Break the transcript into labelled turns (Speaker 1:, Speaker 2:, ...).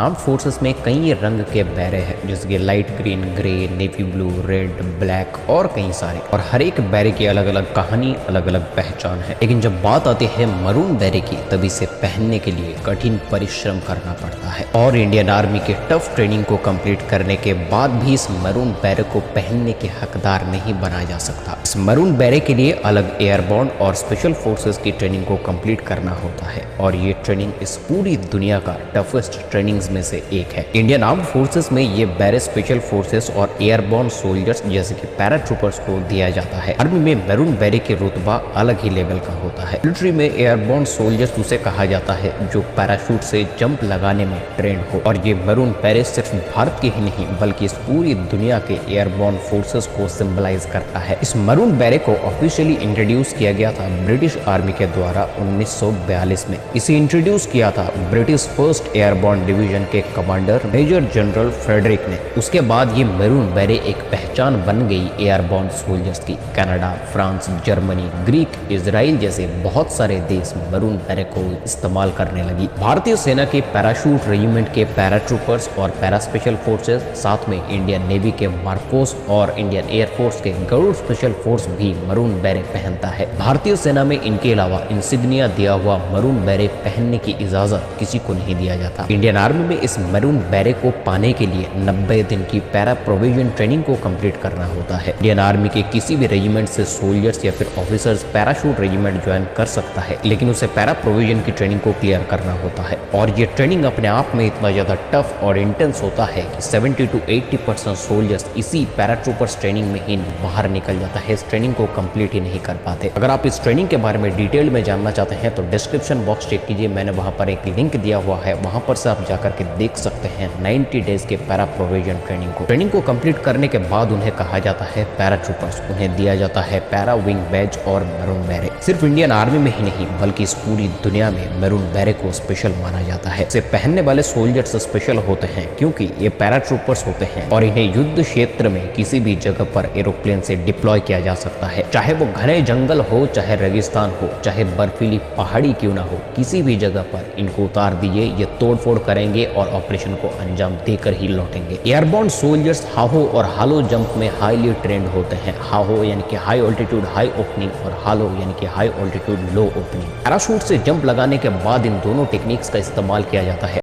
Speaker 1: Armed forces में कई रंग के बैरे हैं जैसे कि light green, grey, navy blue, red, black और कई सारे। और हर एक बैरे की अलग अलग कहानी, अलग अलग पहचान है। लेकिन जब बात आती है मरून बैरे की, तब इसे पहनने के लिए कठिन परिश्रम करना पड़ता है और इंडियन आर्मी के टफ ट्रेनिंग को कंप्लीट करने के बाद भी इस मरून बैरे को पहनने के हकदार नहीं बनाया जा सकता। इस मरून बैरे के लिए अलग एयरबोर्न और स्पेशल फोर्सेस की ट्रेनिंग को कंप्लीट करना होता है और ये ट्रेनिंग इस पूरी दुनिया का टफेस्ट ट्रेनिंग्स में से एक है। इंडियन आर्म्ड फोर्सेस में ये बैरे स्पेशल फोर्सेस और एयरबोर्न सोल्जर्स जैसे कि पैराट्रूपर्स को दिया जाता है। आर्मी में मैरून बैरे की रुतबा अलग ही लेवल का होता है। मिलिट्री में एयरबोर्न सोल्जर्स उसे कहा जाता है जो पैराशूट से जंप लगाने में ट्रेंड हो। और ये मैरून बैरे सिर्फ भारत के ही नहीं बल्कि इस पूरी दुनिया के एयरबोर्न फोर्सेस को सिंबलाइज करता है। इस मैरून बैरे को ऑफिशियली इंट्रोड्यूस किया गया था ब्रिटिश आर्मी के द्वारा 1942 में। इसे इंट्रोड्यूस किया था ब्रिटिश फर्स्ट एयरबोर्न डिवीजन के कमांडर मेजर जनरल फ्रेडरिक ने। उसके बाद ये मैरून बैरे एक पहचान बन गई एयरबोर्न सोल्जर्स की। Canada, France, Germany, Greek, Israel जैसे बहुत सारे देश मैरून बैरे को इस्तेमाल करने लगी। भारतीय सेना के पैराशूट रेजिमेंट के पैराट्रूपर्स और पैरा स्पेशल फोर्सेस, साथ में इंडियन नेवी के मार्कोस और इंडियन एयरफोर्स के गरुड़ स्पेशल फोर्स भी मैरून बैरे पहनता है। भारतीय सेना में इनके अलावा इंसिग्निया दिया हुआ मैरून बैरे पहनने की इजाजत किसी को नहीं दिया जाता। इंडियन आर्मी में इस मैरून बैरे को पाने के लिए 90 दिन की पैरा प्रोविजन ट्रेनिंग को कंप्लीट करना होता है। इंडियन आर्मी के किसी भी रेजिमेंट से सोल्जर्स या फिर ऑफिसर्स पैराशूट रेजिमेंट ज्वाइन कर सकता है, लेकिन उसे पैरा प्रोविजन की ट्रेनिंग को क्लियर करना होता है। और ये ट्रेनिंग अपने आप में इतना ज्यादा टफ और इंटेंस होता है कि 70 to 80% सोल्जर्स इसी पैराट्रूपर्स ट्रेनिंग में ही बाहर निकल जाता है। इस ट्रेनिंग को कंप्लीट ही नहीं कर पाते। अगर आप इस ट्रेनिंग के बारे में डिटेल में जानना चाहते हैं तो डिस्क्रिप्शन बॉक्स चेक कीजिए, मैंने वहां पर एक लिंक दिया हुआ है, वहां पर से आप जाकर के देख सकते हैं 90 डेज के पैरा प्रोविजन ट्रेनिंग को। ट्रेनिंग को कंप्लीट करने के बाद उन्हें कहा जाता है पैराट्रूपर्स। उन्हें दिया जाता है पैरा विंग बैज और मैरून बैरे। सिर्फ इंडियन आर्मी में ही नहीं बल्कि इस पूरी दुनिया में मैरून बैरे को स्पेशल माना जाता है। इसे पहनने वाले सोल्जर्स स्पेशल होते हैं क्योंकि ये पैराट्रूपर्स होते हैं और इन्हें युद्ध क्षेत्र में किसी भी जगह पर एरोप्लेन से डिप्लॉय किया जा सकता है। चाहे वो घने जंगल हो, चाहे रेगिस्तान हो, चाहे बर्फीली पहाड़ी क्यों ना हो, किसी भी जगह पर इनको उतार दीजिए, ये तोड़फोड़ करेंगे और ऑपरेशन को अंजाम देकर ही लौटेंगे। एयरबोर्न सोल्जर्स हाहो और हालो जंप में हाईली ट्रेंड होते हैं। हाहो यानी कि हाई ऑल्टीट्यूड हाई ओपनिंग और हालो यानी कि हाई ऑल्टीट्यूड लो ओपनिंग। पैराशूट से जंप लगाने के बाद इन दोनों टेक्निक्स का इस्तेमाल किया जाता है।